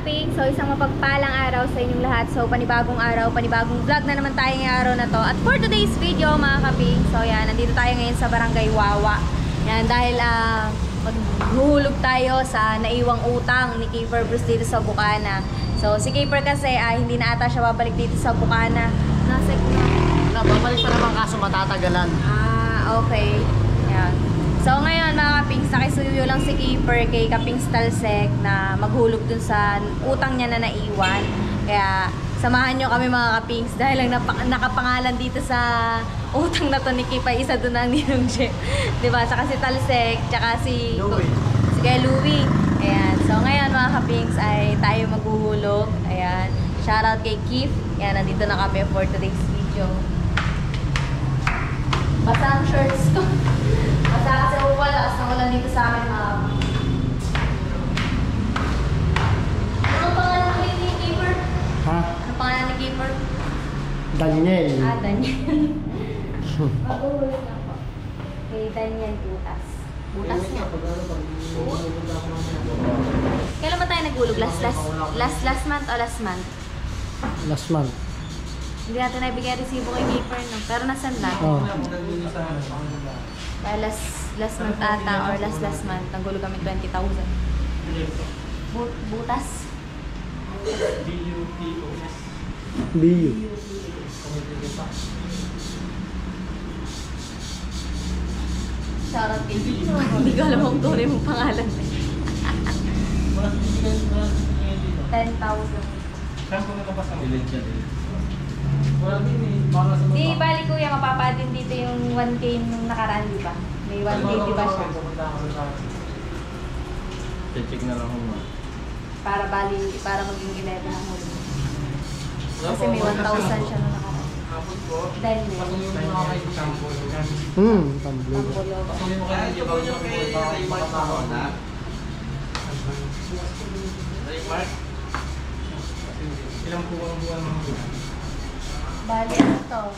kaping, so isang mapagpalang araw sa inyong lahat. So panibagong araw, panibagong vlog na naman tayo ngayong araw na to. At for today's video mga kaping, so yan, nandito tayo ngayon sa Barangay Wawa. Yan, dahil maghuhulog tayo sa naiwang utang ni Kiefer Bruce dito sa Bukana. So si Kiefer kasi hindi na ata siya babalik dito sa Bukana. Babalik pa naman kaso matatagalan. Okay. Yan. So ngayon mga kapings, nakisuyo lang si Kiefer kay Kapings Talsek na maghulog dun sa utang niya na naiwan. Kaya samahan nyo kami mga kapings dahil lang nakapangalan dito sa utang na to ni Kiefer. Isa dun ang Ninong Jeff. Diba? Saka si Talsek, tsaka si kay Louie. Ayan. So ngayon mga kapings ay tayo maghuhulog. Ayan. Shoutout kay Keith. Ayan, nandito na kami for today's video. Basta ang shirts ko. Basta kasi wala na ulan dito sa amin mga Anong pangalan ni Kiefer? Ha? Anong pangalan ni Kiefer? Daniel. Daniel. Mag-uhulog na po. Kay Daniel Butas. Butas niya. Kailan ba tayo naghulog? Last month o last month? Last month. Hindi natin naibigay resibo kay Kiefer, no? Pero nasan lang? Oh. Last month ata or last month, nanggulog kami 20,000. Butas. B-U-T-O-S. BU. Shoutout kay Kiefer. Hindi ko alam kung tunay mong pangalan. 10,000. Saan ko nakabasa? Delete siya, delete. Di bali kuya, mapapa din dito yung 1K nung nakaraan, di ba? May 1K, di ba siya? Check na lang mo. Para maging 11 ang huli. Kasi may 1,000 siya nung nakaraan. Dahil may Tumblo. Ilang buwan mo? bali ano to?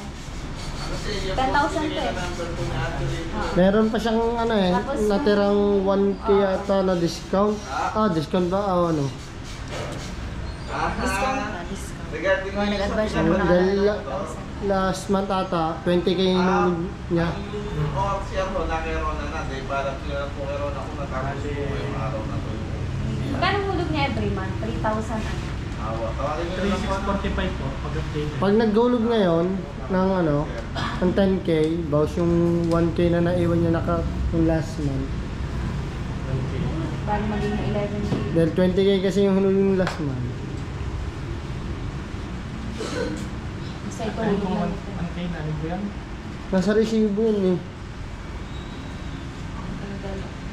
10,000 to eh. Meron pa siyang Tapos natirang 1K ata na discount. Discount ba? Ano? Discount na, discount. Mga nag-advance siya nung Dahil nakaraan. last month ata, 20K yung niya. Magkano hulog niya every month? 3,000 ano? 3645 po, pag-update. Pag nag-gulog ngayon ng 10K, bawas yung 1K na naiwan niya yung last month. Bali maging 11K. Dahil 20K kasi yung hulog yung last month. Basta ito Ano hulog kung lang. 1K na rin po yan? Nasa resibo yun eh.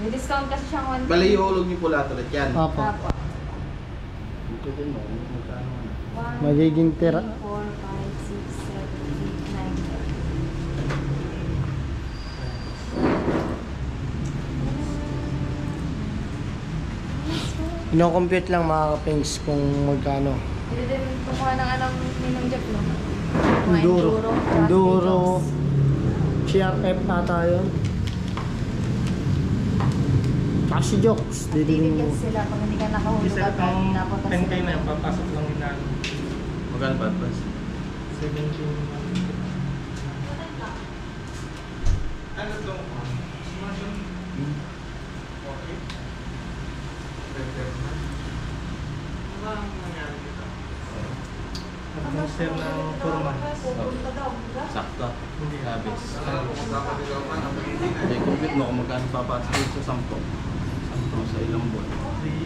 May discount kasi siyang 1K. Bali, ihulog niyo po lahat ulit yan. Apo. Apo. Ito din mo, magkano na. 1, Magiging 3, 4, 5, 6, tira. 7, 8, 9, 10. Ino-compute lang mga kapings kung magkano. Hindi din kumuha ng anong Ninong Jeff, no? Mga Enduro. CRF ata yun. Kasi jokes. Bibigyan sila pag hindi ka nakahulog Isa agad. itong Napunta 10K sila. na yan, papasok lang yun na Magkano ba advance? 17. Ano itong? Nag-consider ng 4 months. Sakto. Hindi. Habis. May compute mo kung magkano papasok dito sa 10. 10 sa ilang buwan. 3, 8,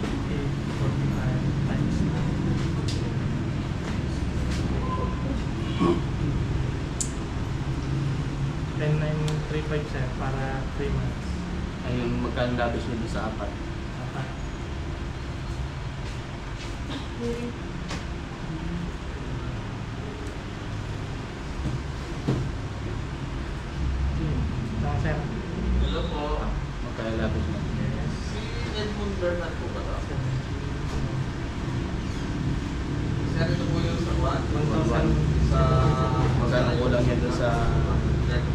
45 times 10,935 sir para 3 months. Ayun, magkano labis nyo sa 4. Apat. Lang sir. Hello po. Magkano labis nyo? Yes. Edmund Bernard po ba ito? Sir, ito po yung sa 1,000 sa magkano kulang yan doon sa 10,000,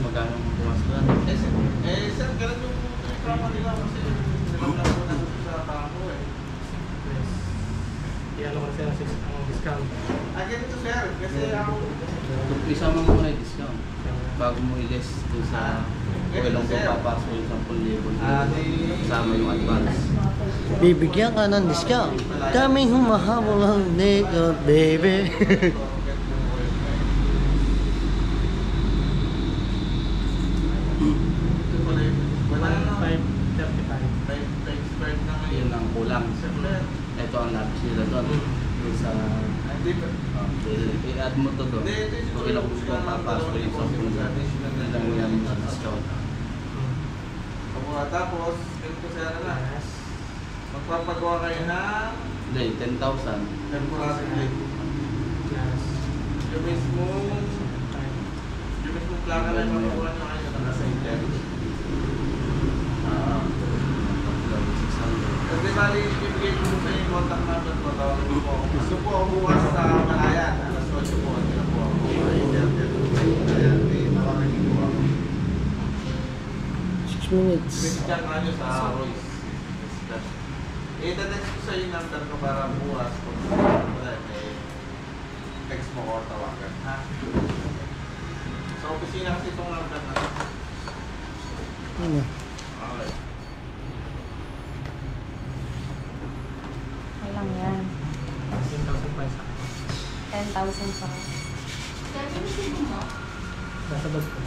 magkano pumasok lang? Sir, ganun yung property lang kasi sila lang po natin sa Isama mo muna yung discount. Bago mo i-less dun sa walang papasok yung 10,000. Kasama yung advance. Bibigyan ka ng discount. Daming humahabol ang nego, baby. 535. Yun ang kulang. Ito ang lapis nila doon. Dun sa... i-add mo to doon. Kung ilang gusto mong papasok yung 10,000. Ilang mo yan sa discount. Tapos, ganito siya na. Magpapagawa kayo na Hindi, 10,000. temporary plate. Plus Yung mismong plaka na yung makukuha nyo kayo na nasa inter. Kasi bali, ibigay ko sa yung contact number ko. Tawagin mo po ako. Gusto po ako bukas sa Malayan. Alas 8 po. Hindi na po ako. Ayan, may tawagin po ako. 6 minutes. Christian Ranyo sa Royce. I-text ko sa yung number ko para bukas kung wala, may text mo ko o tawagan. Ha? Sa opisina kasi itong number na ito. Ano? Okay. Walang yan. 10,000 pesos. 10,000 pa. Nasa bag ko.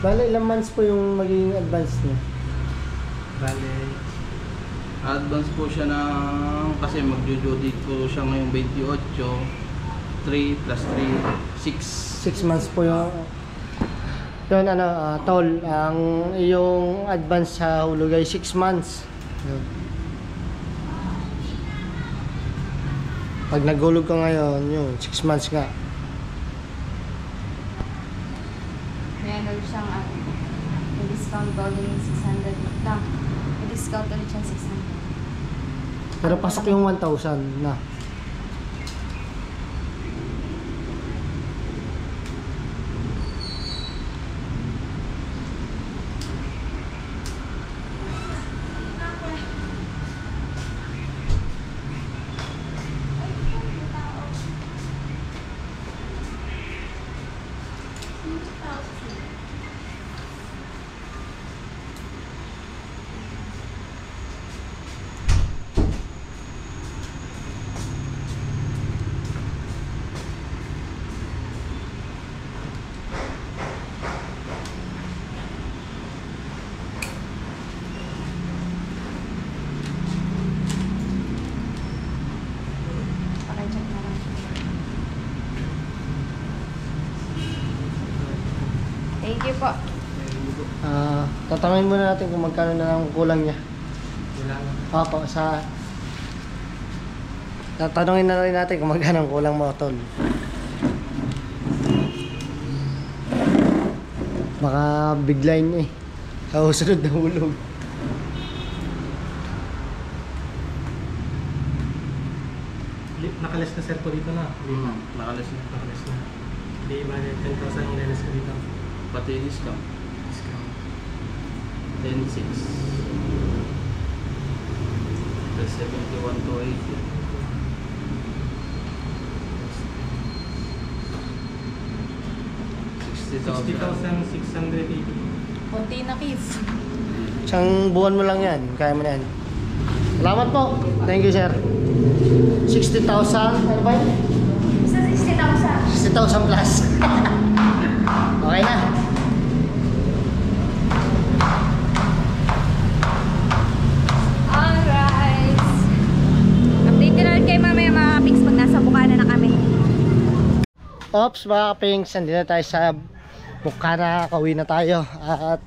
Bale, ilang months po yung magiging advance niya? Bale, Advance po siya ng... Kasi mag-due date ko siya ngayong 28. 3 plus 3, 6. 6 months po yung... Yun, tol, ang iyong advance sa hulog ay 6 months. Yun. Pag naghulog ka ngayon, yun, 6 months nga. May ano siyang may discount ulit yung 600 lang. May discount ulit siyang 600. Pero pasok yung 1,000 na. Paki-check na lang. Thank you po. Tatanungin muna natin kung magkano na lang kulang niya. kulang. Opo, sa... Tatanungin na rin natin kung magkano ang kulang mo, tol. Baka bigline eh. Sa susunod na hulog. Nakalis na sir po dito na. Nakalas na. Nakalis na. Di ba 10,000 ang lelis ko dito. Pati discount. Discount. 10,6. Plus 71 to 80. 60,680. Konti na, Keith. Isang buwan mo lang yan. Kaya mo na yan. Salamat po. Thank you, sir. 60,000. Ano ba yun? Isa 60,000. 60,000 plus. Okay na. Alright. Update na ulit kayo mamaya mga kapings pag nasa Bukana na kami. Ops, mga kapings. Nandito na tayo sa Bukana. Kauwi na tayo. At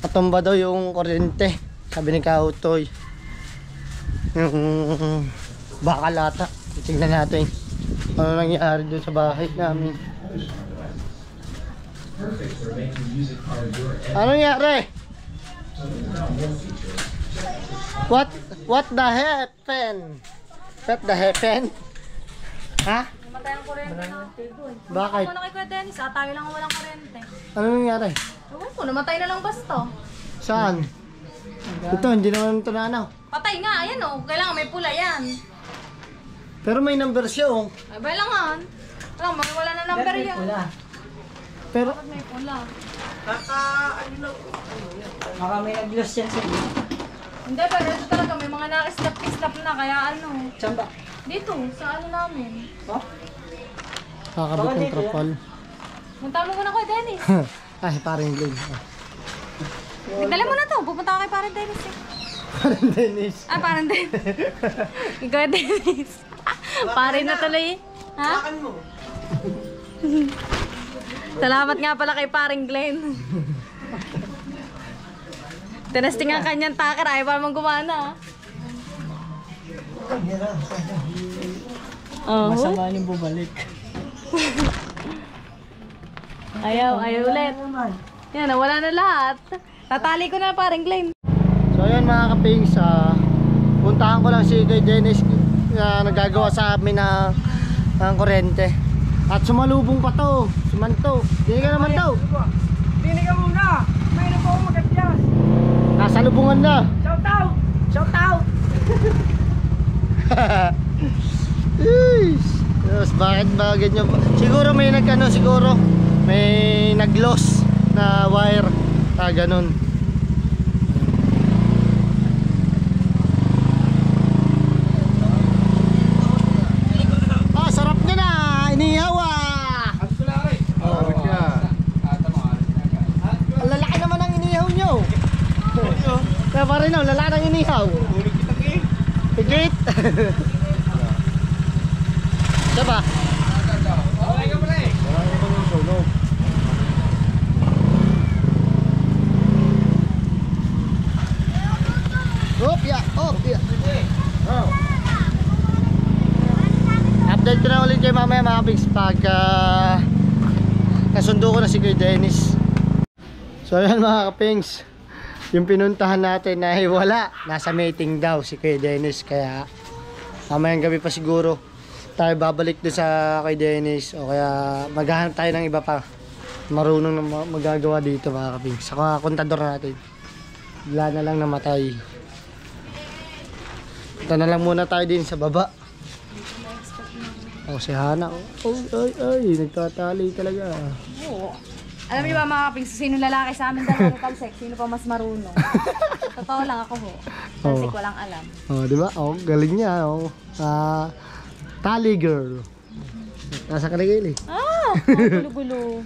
patumba daw yung kuryente. Sabi ni Kautoy. Yung bakal ata. Tingnan natin ano nangyari doon sa bahay namin. Ano nangyari? What the happen? What the happen? Ha? Namatay ang kuryente na. Bakit? Ako na kay Kuya Dennis, tayo lang ang walang kuryente. Ano nangyari? Ewan ko, namatay na lang basta. Saan? Ito, hindi naman ito na ano. Patay nga, ayan o. Kailangan may pula yan. Pero may number siya oh. Ay, bailangan. Alam mo, wala na number yan. Pero Bakit may pula? baka may nag-loss yan siya. Hindi, pero ito talaga, may mga na-snap na, kaya ano. Saan ba? Dito, sa ano namin. Kakabit ng trapal. Punta mo muna ko, Dennis. Ay, parang Glenn. Dala mo na to, pupunta ka kay parang Dennis eh. Parang Dennis. Ah, parang Dennis. Ikaw, Dennis. Pare na tuloy. Ha? Salamat nga pala kay paring Glenn. Tinasting ang kanyang takar, ayaw pa naman gumana. Masama yung bubalik. Ayaw ulit. Yan, nawala na lahat. Tatali ko na paring Glenn. So ayun mga kapings, puntahan ko lang si kay Dennis na nagagawa sa amin ng kuryente. At sumalubong pa to, sumanto. Dini ka naman daw. Dini ka muna. May na po ako magadyas. Nasa lubungan na. Shout out! Shout out! Yes, bakit ba ganyan? Siguro may siguro may nag-loss na wire. Ganun. Sarap niya na. Inihaw Ang lalaki naman ang inihaw nyo. Kaya pa rin lalaki ng inihaw. Higit. Diba? Opya. Update ko na ulit kay mamaya mga pigs pag nasundo ko na si Kuya Dennis. So ayan mga kapings, yung pinuntahan natin ay wala, nasa meeting daw si Kuya Dennis. Kaya mamayang gabi pa siguro tayo babalik doon sa kay Dennis, o kaya maghahanap tayo ng iba pa marunong na magagawa dito mga kapings. Saka kontador natin, bigla na lang namatay. Ito na lang muna tayo din sa baba. Si Hana, ay, nagtatali talaga. Oo. Alam niyo ba mga kapings, sino lalaki sa amin dalawa ni Talsek? Sino pa mas marunong? Totoo lang ako ho. Talsek walang alam. Di ba? Galing niya. Tali girl. Nasa kaligil eh. Gulo-gulo.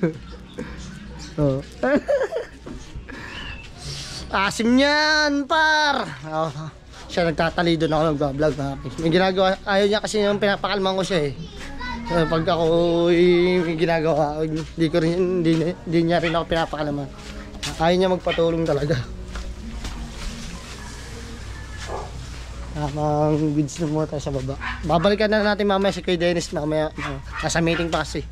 Asim niyan, par. Siya nagtatali doon, ako nagbablog. May ginagawa, ayaw niya kasi yung pinapakalman ko siya eh. Pag ako may ginagawa, hindi niya rin ako pinapakalaman. Ayaw niya magpatulong talaga. Tamang goods na muna tayo sa baba. Babalikan na natin mamaya si Kuya Dennis, mamaya nasa meeting pa kasi.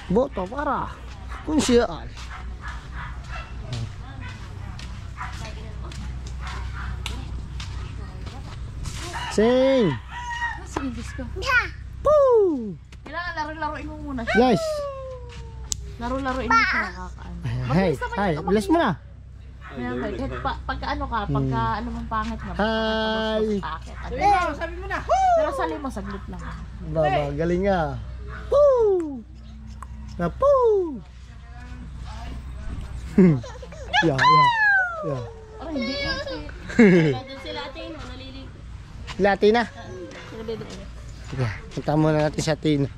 Boto para kunsyal. Sing! Sige, disco. Poo! Kailangan laro-laroin mo muna. Guys! Laro-laroin mo siya nakakaano. Hi! Bless mo na! Kahit pagka ano ka, pagka ano mong pangit na. Hi! Sabi mo na. Pero sali mo, saglit lang. Baba, galing nga. Poo! Na poo! Yeah. Parang hindi eh. Latina? Sige, punta muna natin sa Tina.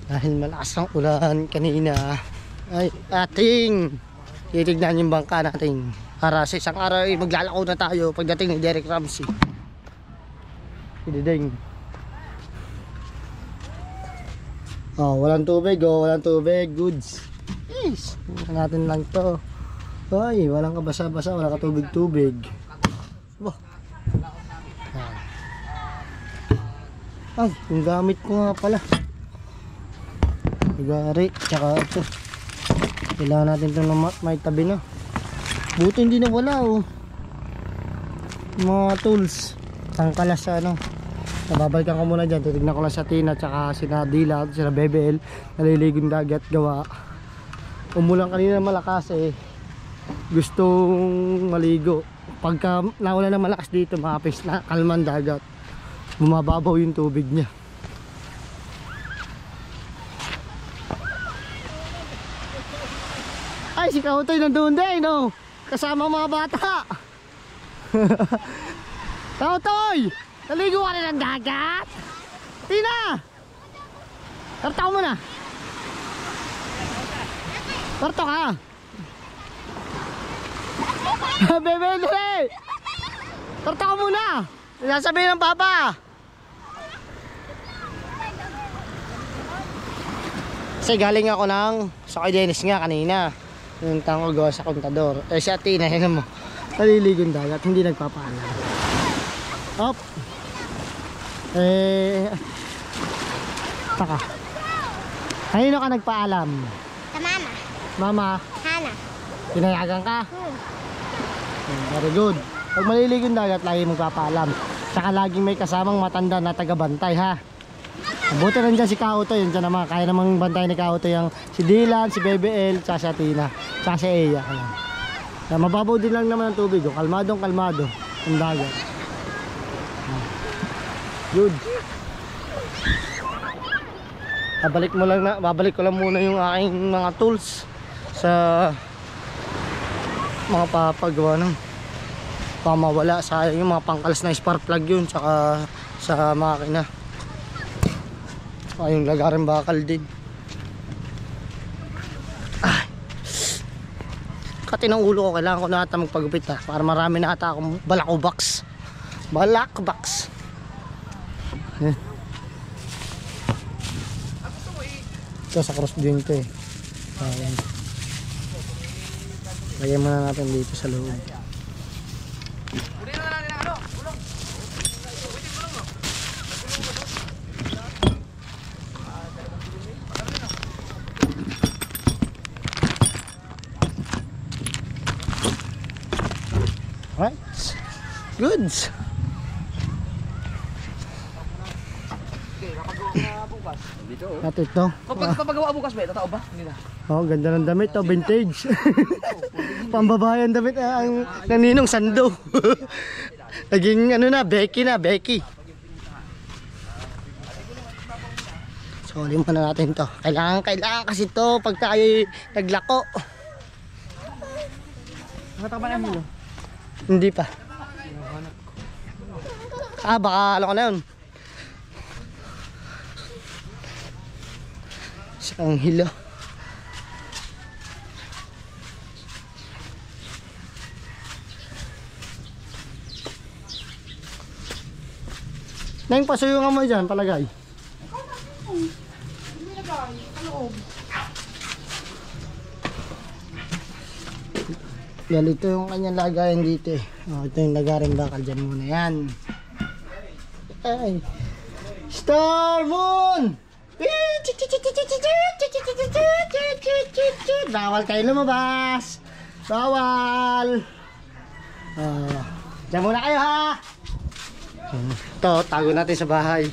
Dahil malakas ang ulan kanina, ay ating titignan yung bangka natin para sa isang araw ay maglalako na tayo pagdating ni Derek Ramsey. Ididing. Walang tubig, walang tubig, goods. Yes, natin lang to. Ay, walang kabasa-basa, walang katubig-tubig. Bah. Ay, yung gamit ko nga pala. Gari, tsaka ito. Kailangan natin itong may tabi na. Buti hindi na wala oh. Mga tools. Tangkalas sa ano. Nababalikan ko muna dyan. Titignan ko lang sa Tina tsaka sina Dila, sina Bebel. Naliligong dagat gawa. Umulan kanina malakas eh. Gustong maligo. Pagka nawala ng malakas dito mga kapings, na kalman dagat. Bumababaw yung tubig niya. Ay, si Kautoy nandun din, no? Kasama mga bata. Kautoy! Naligo ka na ng dagat? Tina! Karta ko muna. Karta ka. Bebe, dali! Karta ko muna. Sasabihin ng papa. Kasi galing ako ng sa kay Dennis nga kanina. Yung tango gawa sa kontador. Eh si Atina, yun mo. Naliligong dagat, hindi nagpapaalam. Op! Taka. Kanino ka nagpaalam? Sa mama. Mama? Hana. Pinayagan ka? Very good. Pag maliligong dagat, lagi magpapaalam. Saka laging may kasamang matanda na tagabantay ha. Buti rin dyan si Kauto, yun dyan naman. Kaya namang bantay ni Kauto yung si Dylan, si Bebe L, tsaka si Atina, tsaka si Eya. Kaya mababaw din lang naman ang tubig. Kalmadong kalmado ang dagat. Good. Babalik ko lang muna yung aking mga tools sa mga papagawa ng pamawala. Sayang yung mga pangkalas na spark plug yun tsaka sa makina. Yung lagaring bakal din. Ay. Kati ng ulo ko, kailangan ko na ata magpagupit ha, para marami na ata akong balakubaks. Balakubaks. Ito sa cross din ito eh. Ayan. Lagyan muna natin dito sa loob. Right. Goods. At ito. Papagawa bukas ba? Totoo ba? Hindi na. Oh, ganda ng damit to, vintage. Pambabayan damit ang naninong sando. Naging ano na, Becky na, Becky. So, limutan na natin to. Kailangan kasi to pag tayo naglako. Nakataka ba na hilo? Hindi pa. Baka alam ko na yun. Isang hilo. Neng, pasuyungan mo dyan, palagay. Yan, ito yung kanyang lagayan dito eh. Oh, ito yung lagarin bakal dyan muna yan. Ay. Star Moon! Bawal kayo lumabas. Bawal. Diyan muna kayo ha. Ito, tago natin sa bahay.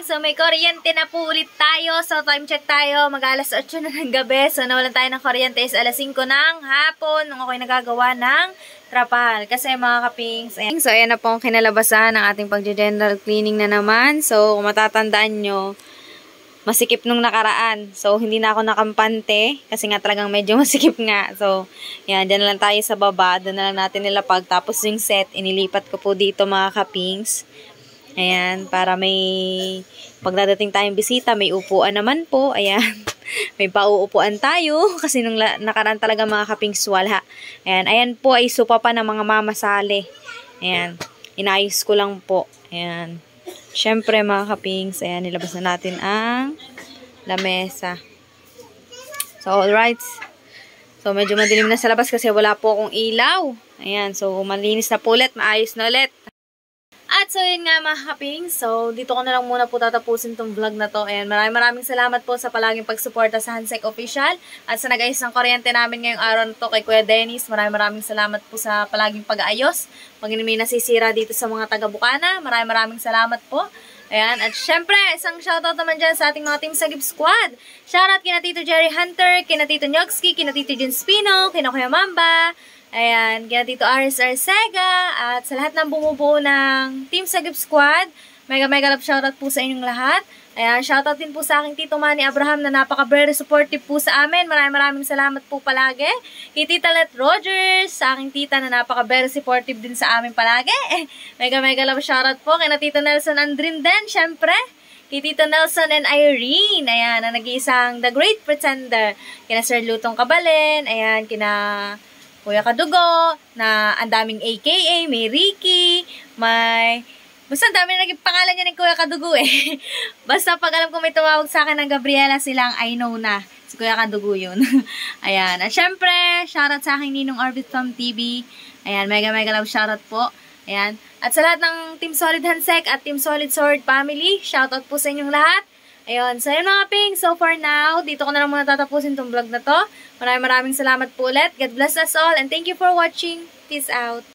So may kuryente na po ulit tayo. So time check tayo. Mag-alas 8 na ng gabi. So nawalan tayo ng kuryente is alas 5 ng hapon nung ako'y nagagawa ng trapal. Kasi mga kapings. Ayan. So ayan na po ang kinalabasan ng ating pag-general cleaning na naman. So kung matatandaan nyo, masikip nung nakaraan. So hindi na ako nakampante. Kasi nga talagang medyo masikip nga. So yan, dyan na lang tayo sa baba. Doon na lang natin nilapag. Tapos yung set, inilipat ko po dito mga kapings. Ayan, para may pagdadating tayong bisita, may upuan naman po. Ayan, may pauupuan tayo. Kasi nung nakaraan talaga mga kapings wala. Ayan, ayan po ay sopa pa ng mga mamasali. Ayan, inayos ko lang po. Ayan, syempre mga kapings, ayan, nilabas na natin ang lamesa. So, alright. So, medyo madilim na sa labas kasi wala po akong ilaw. Ayan, so malinis na po ulit, maayos na ulit. At so yun nga mga kaping, so dito ko na lang muna po tatapusin tong vlog na to. And maraming salamat po sa palaging pagsuporta sa Hansek Official at sa nag-ayos ng kuryente namin ngayong araw na to kay Kuya Dennis. Maraming salamat po sa palaging pag-aayos. Pag may nasisira dito sa mga taga-Bukana, maraming salamat po. Ayan, at syempre, isang shoutout naman dyan sa ating mga Team Sagip Squad. Shoutout kina Tito Jerry Hunter, kina Tito Nyogski, kina Tito Jun Spino, kina Kuya Mamba, ayan, kina Tito Aris Arcega, at sa lahat ng bumubuo ng Team Sagip Squad, mega love shoutout po sa inyong lahat. Ayan, shoutout din po sa aking Tito Manny Abraham na napaka-very supportive po sa amin. Maraming salamat po palagi. Kay Tita Let Rogers, sa aking tita na napaka-very supportive din sa amin palagi. Mega love shoutout po. Kay na Tito Nelson Andrin din, syempre. Kay Tito Nelson and Irene, ayan, na nag-iisang The Great Pretender. Kina Sir Lutong Kabalen, ayan, kina Kuya Kadugo, na ang daming AKA, may Ricky, may... Basta ang dami na naging pangalan niya ng Kuya Kadugo eh. Basta pag alam ko may tumawag sa akin ng Gabriela silang, I know na. Si Kuya Kadugo yun. Ayan. At syempre, shoutout sa aking Ninong Orbit Farm TV. Ayan, mega love shoutout po. Ayan. At sa lahat ng Team Solid Hansek at Team Solid Sword Family, shoutout po sa inyong lahat. Ayun, so yun mga ping, so for now, dito ko na lang muna tatapusin tong vlog na to. Maraming salamat po ulit. God bless us all and thank you for watching. Peace out.